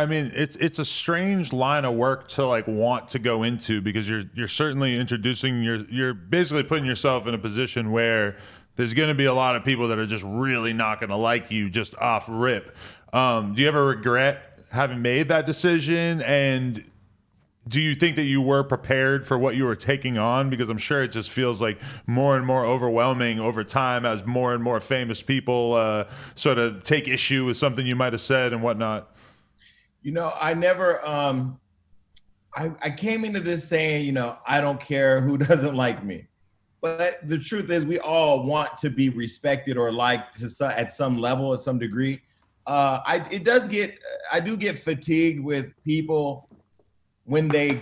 I mean, it's a strange line of work to like want to go into, because you're certainly introducing you're basically putting yourself in a position where there's going to be a lot of people that are just really not going to like you just off rip. Do you ever regret having made that decision? And do you think that you were prepared for what you were taking on? Because I'm sure it just feels like more and more overwhelming over time as more and more famous people sort of take issue with something you might have said and whatnot. I never, I came into this saying, I don't care who doesn't like me. But the truth is, we all want to be respected or liked at some level, at some degree. I do get fatigued with people when they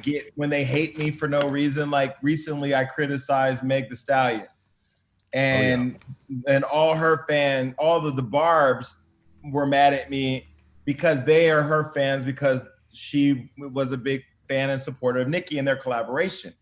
hate me for no reason. Like recently, I criticized Meg Thee Stallion, and all her fans, all of the Barbs, were mad at me because they are her fans, because she was a big fan and supporter of Nicki and their collaboration.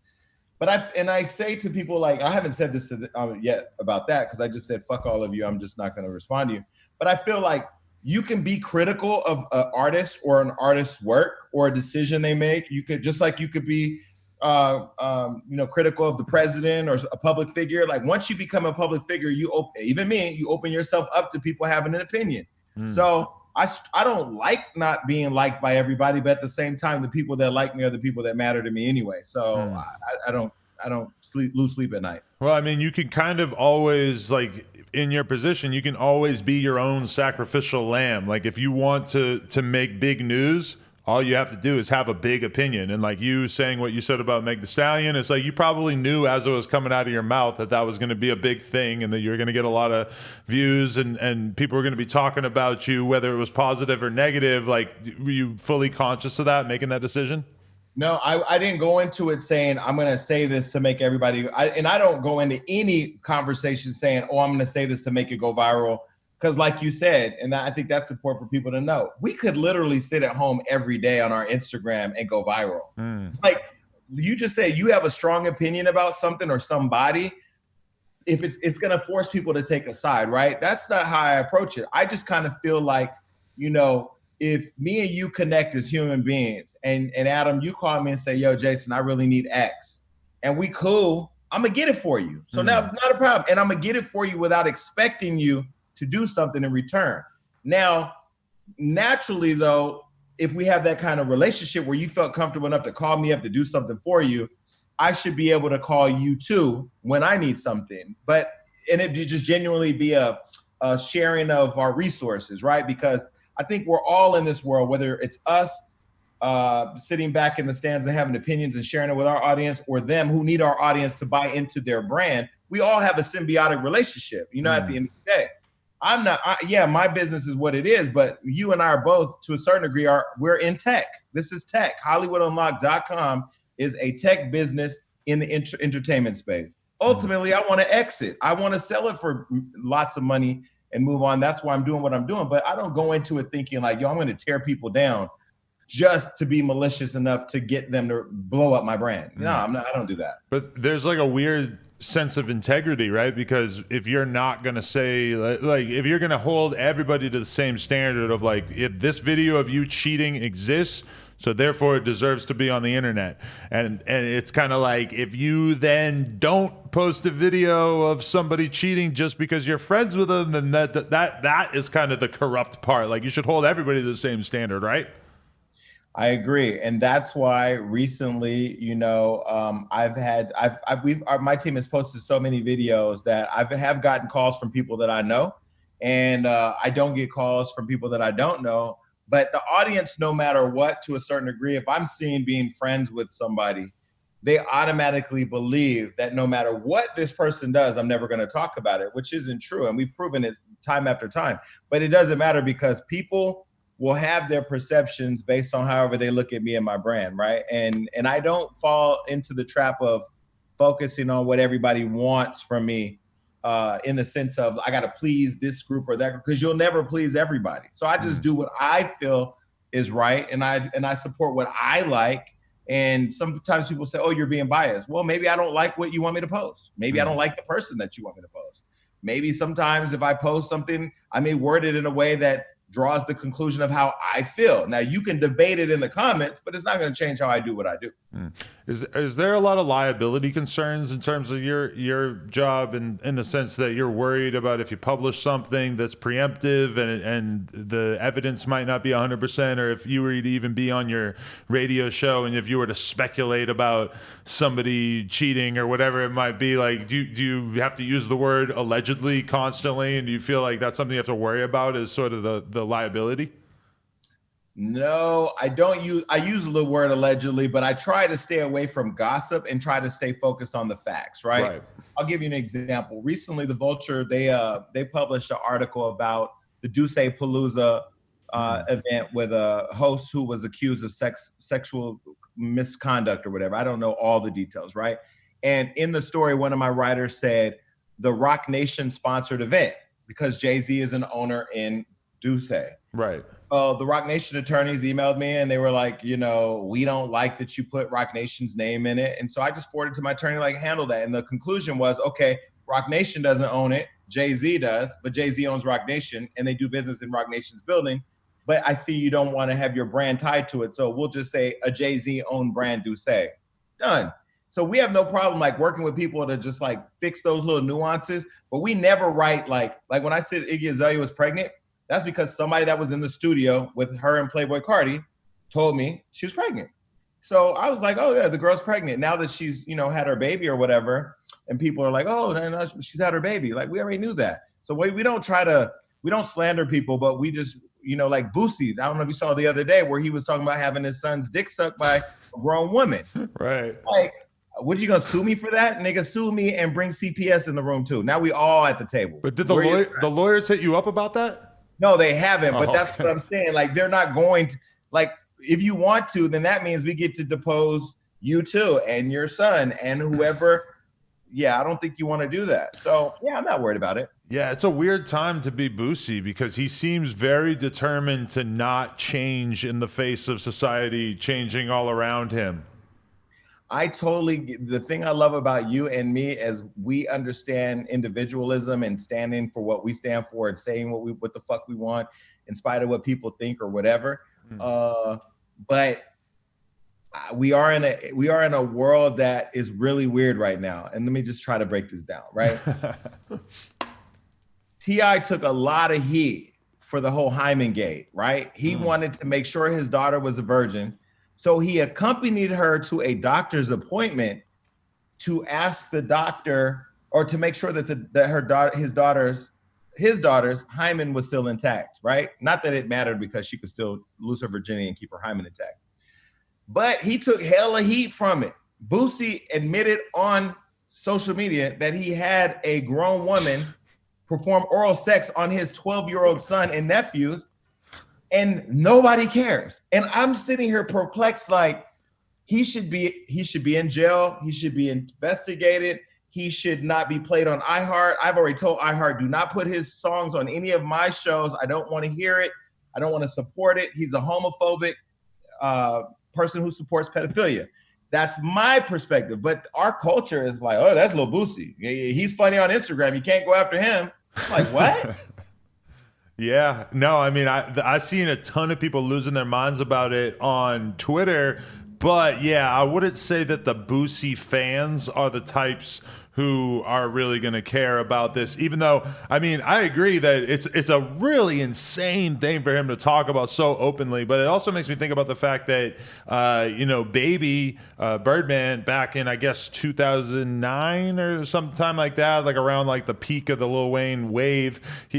But I say to people, like, I haven't said this yet about that, because I just said, fuck all of you, I'm just not going to respond to you. But I feel like you can be critical of an artist or an artist's work or a decision they make. You could, just like you could be critical of the president or a public figure. Like once you become a public figure, you open yourself up to people having an opinion. So I don't like not being liked by everybody, but at the same time, the people that like me are the people that matter to me anyway. So I don't lose sleep at night. Well, I mean, you can kind of always, like, in your position, you can always be your own sacrificial lamb. Like, if you want to make big news, all you have to do is have a big opinion. And like you saying what you said about Meg Thee Stallion, it's like you probably knew as it was coming out of your mouth that was going to be a big thing, and that you were going to get a lot of views, and people were going to be talking about you, whether it was positive or negative. Like, were you fully conscious of that, making that decision? No, I didn't go into it saying I'm going to say this to make everybody. I don't go into any conversation saying, oh, I'm going to say this to make it go viral. Because like you said, and I think that's important for people to know, we could literally sit at home every day on our Instagram and go viral. Like you just say you have a strong opinion about something or somebody, if it's going to force people to take a side, right? That's not how I approach it. I just kind of feel like, if me and you connect as human beings, and Adam, you call me and say, yo, Jason, I really need X, and we cool, I'm going to get it for you. So now, not a problem. And I'm going to get it for you without expecting you to do something in return. Now, naturally though, if we have that kind of relationship where you felt comfortable enough to call me up to do something for you, I should be able to call you too when I need something. And it just genuinely be a sharing of our resources, right? Because I think we're all in this world, whether it's us sitting back in the stands and having opinions and sharing it with our audience, or them who need our audience to buy into their brand. We all have a symbiotic relationship, at the end of the day. My business is what it is, but you and I are both, to a certain degree, we're in tech. This is tech. HollywoodUnlocked.com is a tech business in the entertainment space. Ultimately, I want to exit. I want to sell it for lots of money and move on. That's why I'm doing what I'm doing. But I don't go into it thinking like, yo, I'm going to tear people down just to be malicious enough to get them to blow up my brand. No, I don't do that. But there's like a weird sense of integrity, right? Because if you're not going to say, like, if you're going to hold everybody to the same standard of like, if this video of you cheating exists, so therefore it deserves to be on the internet. And it's kind of like, if you then don't post a video of somebody cheating just because you're friends with them, then that is kind of the corrupt part. Like, you should hold everybody to the same standard, right? I agree. And that's why recently, my team has posted so many videos that I have gotten calls from people that I know, and I don't get calls from people that I don't know. But the audience, no matter what, to a certain degree, if I'm seen being friends with somebody, they automatically believe that no matter what this person does, I'm never going to talk about it, which isn't true. And we've proven it time after time. But it doesn't matter, because people will have their perceptions based on however they look at me and my brand, right? And I don't fall into the trap of focusing on what everybody wants from me, in the sense of I got to please this group or that, because you'll never please everybody. So I just do what I feel is right, and I support what I like. And sometimes people say, oh, you're being biased. Well, maybe I don't like what you want me to post. Maybe I don't like the person that you want me to post. Maybe sometimes if I post something, I may word it in a way that draws the conclusion of how I feel. Now you can debate it in the comments, but it's not going to change how I do what I do. Is there a lot of liability concerns in terms of your job, in the sense that you're worried about if you publish something that's preemptive and the evidence might not be 100%, or if you were to even be on your radio show and if you were to speculate about somebody cheating or whatever it might be, like do you have to use the word allegedly constantly, and do you feel like that's something you have to worry about as sort of the liability? No, I don't use. I use the word allegedly, but I try to stay away from gossip and try to stay focused on the facts. Right. I'll give you an example. Recently, the Vulture they published an article about the Duce Palooza event with a host who was accused of sexual misconduct or whatever. I don't know all the details. Right. And in the story, one of my writers said the Rock Nation sponsored event because Jay-Z is an owner in Duce. Right. The Rock Nation attorneys emailed me and they were like, we don't like that you put Rock Nation's name in it. And so I just forwarded to my attorney, like, handle that. And the conclusion was, okay, Rock Nation doesn't own it. Jay-Z does, but Jay-Z owns Rock Nation and they do business in Rock Nation's building. But I see you don't want to have your brand tied to it. So we'll just say a Jay-Z owned brand Duce. Done. So we have no problem like working with people to just like fix those little nuances, but we never write like when I said Iggy Azalea was pregnant, that's because somebody that was in the studio with her and Playboy Cardi told me she was pregnant. So I was like, oh yeah, the girl's pregnant. Now that she's, had her baby or whatever, and people are like, oh, no, she's had her baby. Like we already knew that. So we don't slander people, but we just, like Boosie. I don't know if you saw the other day where he was talking about having his son's dick sucked by a grown woman. Right. Like, what, you gonna sue me for that? And they can sue me and bring CPS in the room too. Now we all at the table. But did the lawyers hit you up about that? No, they haven't, but that's okay. what I'm saying. Like, they're not going to, like, if you want to, then that means we get to depose you too, and your son, and whoever. Yeah, I don't think you want to do that. So, yeah, I'm not worried about it. Yeah, it's a weird time to be Boosie because he seems very determined to not change in the face of society changing all around him. The thing I love about you and me is we understand individualism and standing for what we stand for and saying what the fuck we want in spite of what people think or whatever. But we are in a world that is really weird right now. And let me just try to break this down, right? T.I. took a lot of heat for the whole Hyman Gate, right? He wanted to make sure his daughter was a virgin. So he accompanied her to a doctor's appointment to ask the doctor, or to make sure that his daughter's hymen was still intact, right? Not that it mattered because she could still lose her virginity and keep her hymen intact. But he took hella heat from it. Boosie admitted on social media that he had a grown woman perform oral sex on his 12-year-old son and nephews, and nobody cares. And I'm sitting here perplexed, like he should be in jail. He should be investigated. He should not be played on iHeart. I've already told iHeart, do not put his songs on any of my shows. I don't want to hear it. I don't want to support it. He's a homophobic person who supports pedophilia. That's my perspective. But our culture is like, oh, that's Lil Boosie. He's funny on Instagram. You can't go after him. I'm like, what? Yeah, no, I mean, I've seen a ton of people losing their minds about it on Twitter, but yeah, I wouldn't say that the Boosie fans are the types who are really going to care about this, even though, I mean, I agree that it's a really insane thing for him to talk about so openly, but it also makes me think about the fact that, Baby, Birdman, back in, I guess, 2009 or sometime like that, like around like the peak of the Lil Wayne wave,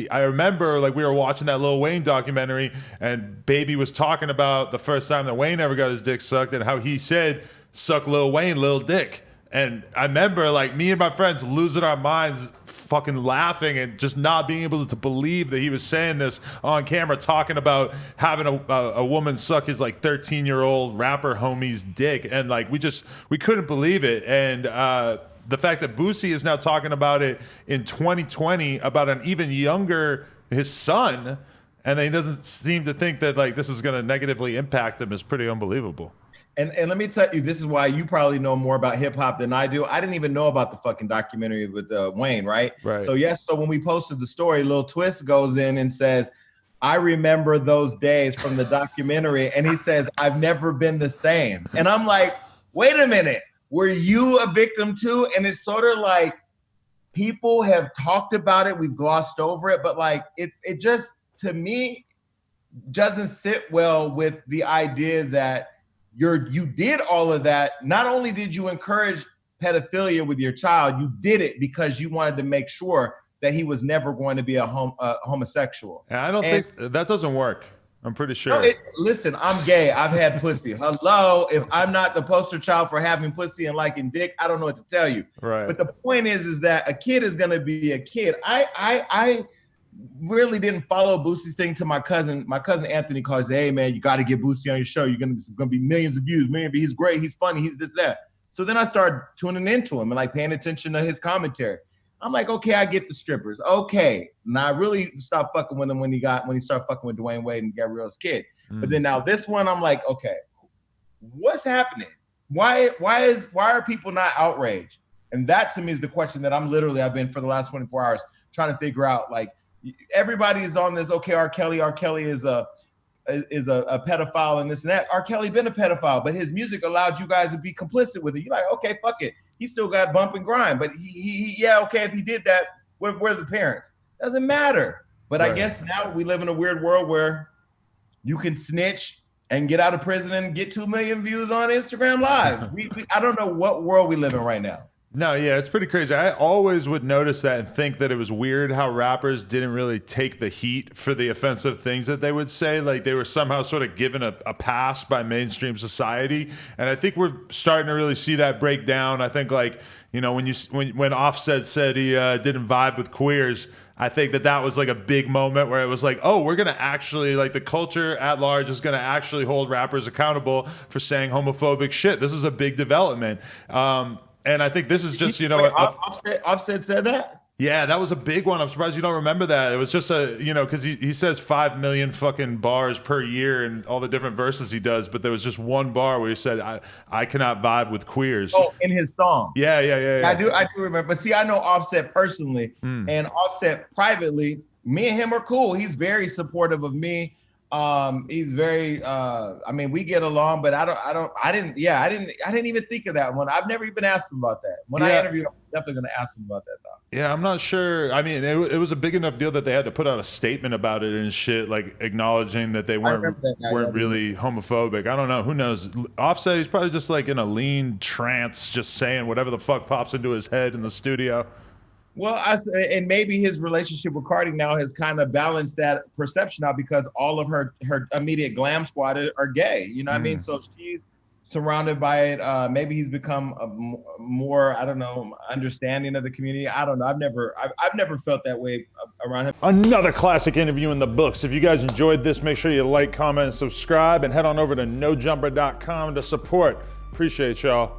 I remember like we were watching that Lil Wayne documentary and Baby was talking about the first time that Wayne ever got his dick sucked and how he said, suck Lil Wayne, Lil Dick. And I remember like me and my friends losing our minds, fucking laughing and just not being able to believe that he was saying this on camera, talking about having a woman suck his like 13-year-old rapper homie's dick. And like, we couldn't believe it. And the fact that Boosie is now talking about it in 2020 about an even younger, his son, and then he doesn't seem to think that like this is going to negatively impact him is pretty unbelievable. And let me tell you, this is why you probably know more about hip hop than I do. I didn't even know about the fucking documentary with Wayne, right? Right. So when we posted the story, Lil Twist goes in and says, I remember those days from the documentary. And he says, I've never been the same. And I'm like, wait a minute, were you a victim too? And it's sort of like people have talked about it, we've glossed over it, but like it just, to me, doesn't sit well with the idea that you did all of that. Not only did you encourage pedophilia with your child, you did it because you wanted to make sure that he was never going to be a homosexual. And I don't think that doesn't work. I'm pretty sure. No, listen, I'm gay. I've had pussy. Hello. If I'm not the poster child for having pussy and liking dick, I don't know what to tell you. Right. But the point is that a kid is going to be a kid. I really didn't follow Boosie's thing to my cousin. My cousin Anthony calls, hey man, you got to get Boosie on your show. You're gonna be millions of views. Maybe he's great. He's funny. He's this, that. So then I started tuning into him and like paying attention to his commentary. I'm like, okay, I get the strippers. Okay. Now I really stopped fucking with him when he started fucking with Dwayne Wade and Gabrielle's kid. But then now this one, I'm like, okay, what's happening? Why are people not outraged? And that to me is the question that I've been for the last 24 hours trying to figure out. Like, everybody is on this, okay, R. Kelly is a pedophile and this and that. R. Kelly been a pedophile, but his music allowed you guys to be complicit with it. You're like, okay, fuck it. He still got bump and grind, but yeah, okay, if he did that, where are the parents? Doesn't matter. But right. I guess now we live in a weird world where you can snitch and get out of prison and get 2 million views on Instagram Live. I don't know what world we live in right now. No, yeah, it's pretty crazy. I always would notice that and think that it was weird how rappers didn't really take the heat for the offensive things that they would say. Like they were somehow sort of given a pass by mainstream society. And I think we're starting to really see that break down. I think like, you know, when Offset said he didn't vibe with queers, I think that was like a big moment where it was like, oh, we're going to actually, like the culture at large is going to actually hold rappers accountable for saying homophobic shit. This is a big development. And I think this is just, you know, Offset said that? Yeah, that was a big one. I'm surprised you don't remember that. It was just because he says 5 million fucking bars per year and all the different verses he does, but there was just one bar where he said, I cannot vibe with queers. Oh, in his song. Yeah. I do remember. But see, I know Offset personally and Offset privately. Me and him are cool. He's very supportive of me. He's very we get along, but I didn't even think of that one. I've never even asked him about that. When I interviewed him, I'm definitely gonna ask him about that though. Yeah, I'm not sure. I mean, it was a big enough deal that they had to put out a statement about it and shit, like acknowledging that they weren't really homophobic. I don't know. Who knows? Offset, he's probably just like in a lean trance, just saying whatever the fuck pops into his head in the studio. Well, and maybe his relationship with Cardi now has kind of balanced that perception out because all of her immediate glam squad are gay. You know what I mean? So she's surrounded by it. Maybe he's become a more, I don't know, understanding of the community. I don't know. I've never felt that way around him. Another classic interview in the books. If you guys enjoyed this, make sure you like, comment, and subscribe, and head on over to nojumper.com to support. Appreciate y'all.